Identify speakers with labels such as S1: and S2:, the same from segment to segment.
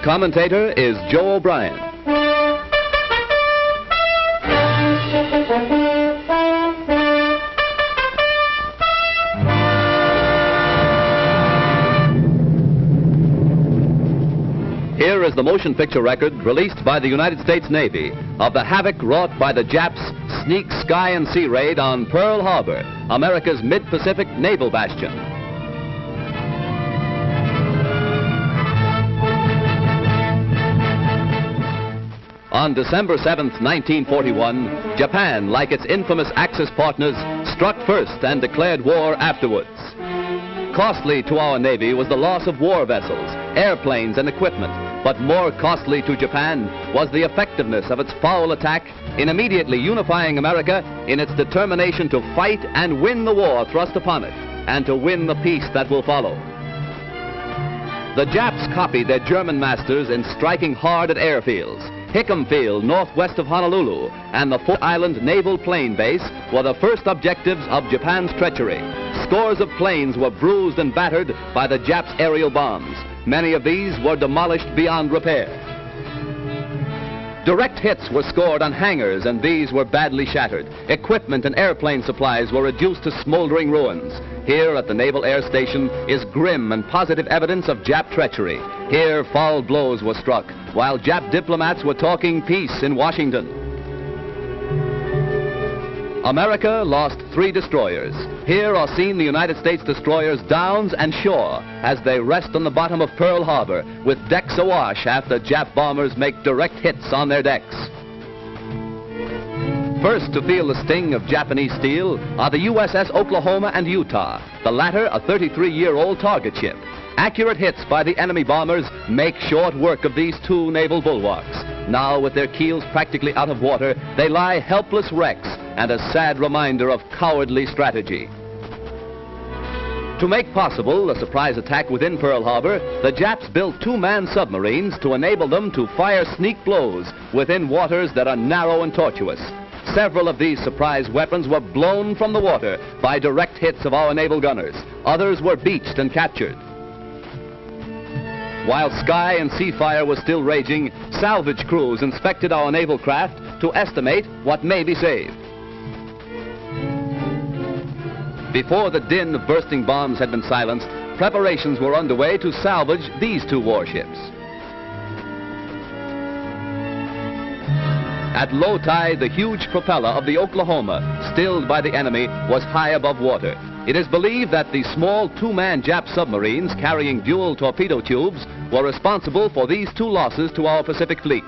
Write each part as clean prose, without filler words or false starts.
S1: commentator is Joe O'Brien. Here is the motion picture record released by the United States Navy of the havoc wrought by the Japs' sneak sky and sea raid on Pearl Harbor, America's mid-Pacific naval bastion. On December 7th, 1941, Japan, like its infamous Axis partners, struck first and declared war afterwards. Costly to our Navy was the loss of war vessels, airplanes, and equipment, but more costly to Japan was the effectiveness of its foul attack in immediately unifying America in its determination to fight and win the war thrust upon it, and to win the peace that will follow. The Japs copied their German masters in striking hard at airfields. Hickam Field, northwest of Honolulu, and the Fort Island Naval Plane Base were the first objectives of Japan's treachery. Scores of planes were bruised and battered by the Japs' aerial bombs. Many of these were demolished beyond repair. Direct hits were scored on hangars, and these were badly shattered. Equipment and airplane supplies were reduced to smoldering ruins. Here at the Naval Air Station is grim and positive evidence of Jap treachery. Here foul blows were struck, while Jap diplomats were talking peace in Washington. America lost 3 destroyers. Here are seen the United States destroyers Downs and Shaw as they rest on the bottom of Pearl Harbor with decks awash after Jap bombers make direct hits on their decks. First to feel the sting of Japanese steel are the USS Oklahoma and Utah, the latter a 33-year-old target ship. Accurate hits by the enemy bombers make short work of these 2 naval bulwarks. Now, with their keels practically out of water, they lie helpless wrecks and a sad reminder of cowardly strategy. To make possible a surprise attack within Pearl Harbor, the Japs built 2-man submarines to enable them to fire sneak blows within waters that are narrow and tortuous. Several of these surprise weapons were blown from the water by direct hits of our naval gunners. Others were beached and captured. While sky and sea fire was still raging, salvage crews inspected our naval craft to estimate what may be saved. Before the din of bursting bombs had been silenced, preparations were underway to salvage these 2 warships. At low tide, the huge propeller of the Oklahoma, stilled by the enemy, was high above water. It is believed that the small 2-man Jap submarines carrying dual torpedo tubes were responsible for these 2 losses to our Pacific fleet.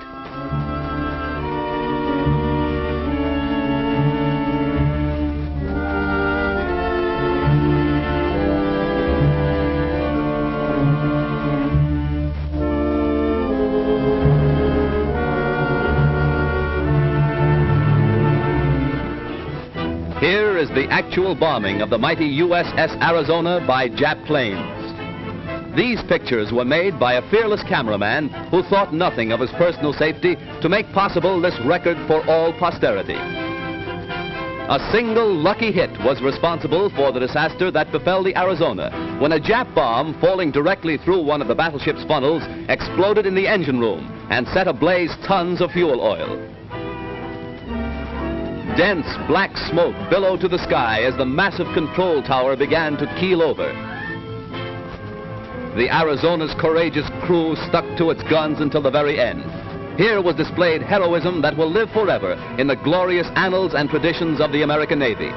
S1: Here is the actual bombing of the mighty USS Arizona by Jap planes. These pictures were made by a fearless cameraman who thought nothing of his personal safety to make possible this record for all posterity. A single lucky hit was responsible for the disaster that befell the Arizona when a Jap bomb falling directly through one of the battleship's funnels exploded in the engine room and set ablaze tons of fuel oil. Dense black smoke billowed to the sky as the massive control tower began to keel over. The Arizona's courageous crew stuck to its guns until the very end. Here was displayed heroism that will live forever in the glorious annals and traditions of the American Navy.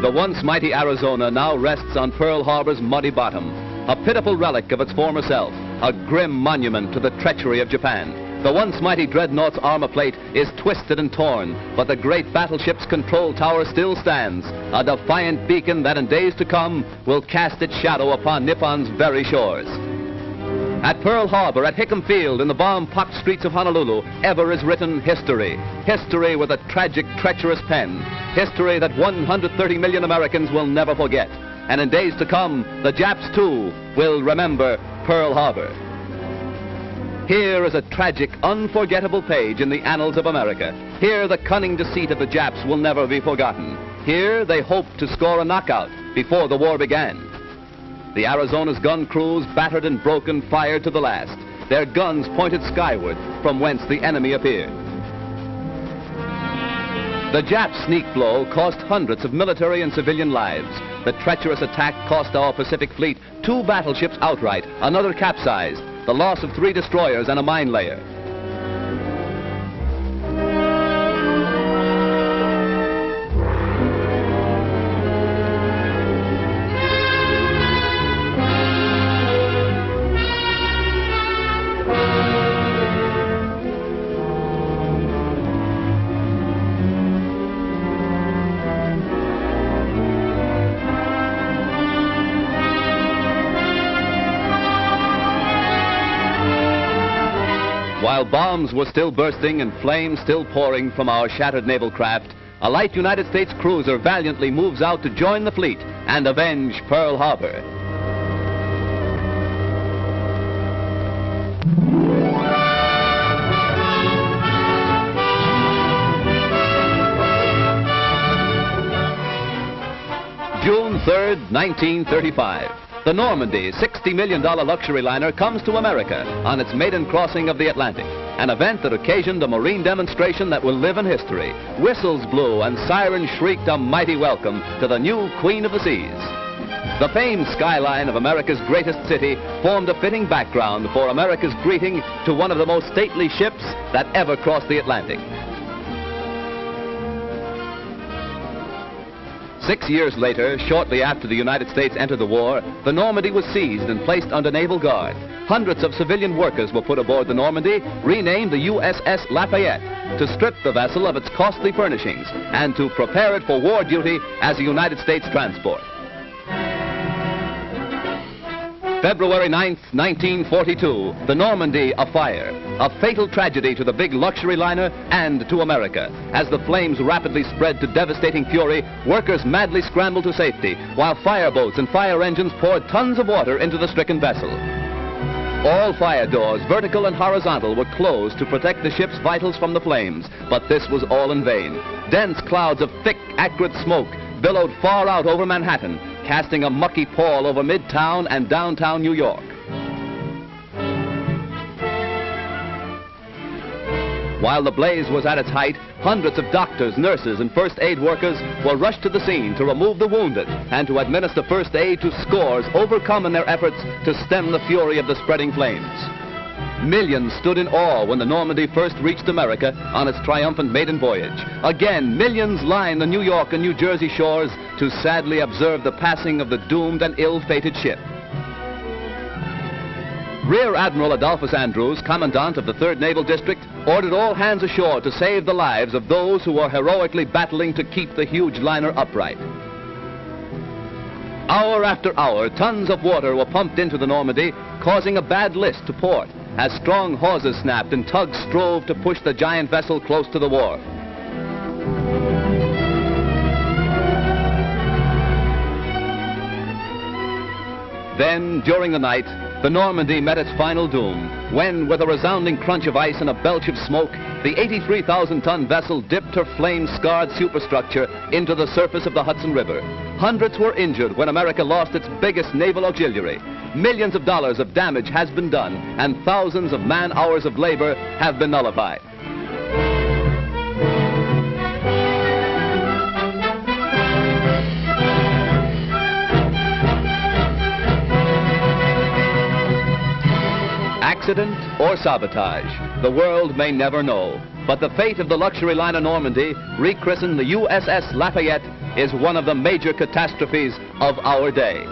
S1: The once mighty Arizona now rests on Pearl Harbor's muddy bottom, a pitiful relic of its former self, a grim monument to the treachery of Japan. The once mighty dreadnought's armor plate is twisted and torn, but the great battleship's control tower still stands, a defiant beacon that in days to come will cast its shadow upon Nippon's very shores. At Pearl Harbor, at Hickam Field, in the bomb-pocked streets of Honolulu, ever is written history. History with a tragic, treacherous pen. History that 130 million Americans will never forget. And in days to come, the Japs, too, will remember Pearl Harbor. Here is a tragic, unforgettable page in the annals of America. Here the cunning deceit of the Japs will never be forgotten. Here, they hoped to score a knockout before the war began. The Arizona's gun crews, battered and broken, fired to the last. Their guns pointed skyward, from whence the enemy appeared. The Jap sneak blow cost hundreds of military and civilian lives. The treacherous attack cost our Pacific Fleet 2 battleships outright, another capsized, the loss of 3 destroyers and a mine layer. While bombs were still bursting and flames still pouring from our shattered naval craft, a light United States cruiser valiantly moves out to join the fleet and avenge Pearl Harbor. June 3rd, 1935. The Normandy, $60 million luxury liner, comes to America on its maiden crossing of the Atlantic, an event that occasioned a marine demonstration that will live in history. Whistles blew and sirens shrieked a mighty welcome to the new Queen of the Seas. The famed skyline of America's greatest city formed a fitting background for America's greeting to one of the most stately ships that ever crossed the Atlantic. 6 years later, shortly after the United States entered the war, the Normandy was seized and placed under naval guard. Hundreds of civilian workers were put aboard the Normandy, renamed the USS Lafayette, to strip the vessel of its costly furnishings and to prepare it for war duty as a United States transport. February 9th, 1942, the Normandy afire. A fatal tragedy to the big luxury liner and to America. As the flames rapidly spread to devastating fury, workers madly scrambled to safety, while fireboats and fire engines poured tons of water into the stricken vessel. All fire doors, vertical and horizontal, were closed to protect the ship's vitals from the flames, but this was all in vain. Dense clouds of thick, acrid smoke billowed far out over Manhattan, casting a mucky pall over Midtown and downtown New York. While the blaze was at its height, hundreds of doctors, nurses, and first aid workers were rushed to the scene to remove the wounded and to administer first aid to scores overcome in their efforts to stem the fury of the spreading flames. Millions stood in awe when the Normandy first reached America on its triumphant maiden voyage. Again, millions lined the New York and New Jersey shores to sadly observe the passing of the doomed and ill-fated ship. Rear Admiral Adolphus Andrews, Commandant of the 3rd Naval District, ordered all hands ashore to save the lives of those who were heroically battling to keep the huge liner upright. Hour after hour, tons of water were pumped into the Normandy, causing a bad list to port, as strong hawsers snapped and tugs strove to push the giant vessel close to the wharf. Then, during the night, the Normandy met its final doom, when, with a resounding crunch of ice and a belch of smoke, the 83,000-ton vessel dipped her flame-scarred superstructure into the surface of the Hudson River. Hundreds were injured when America lost its biggest naval auxiliary. Millions of dollars of damage has been done, and thousands of man-hours of labor have been nullified. Accident or sabotage, the world may never know. But the fate of the luxury liner Normandy, rechristened the USS Lafayette, is one of the major catastrophes of our day.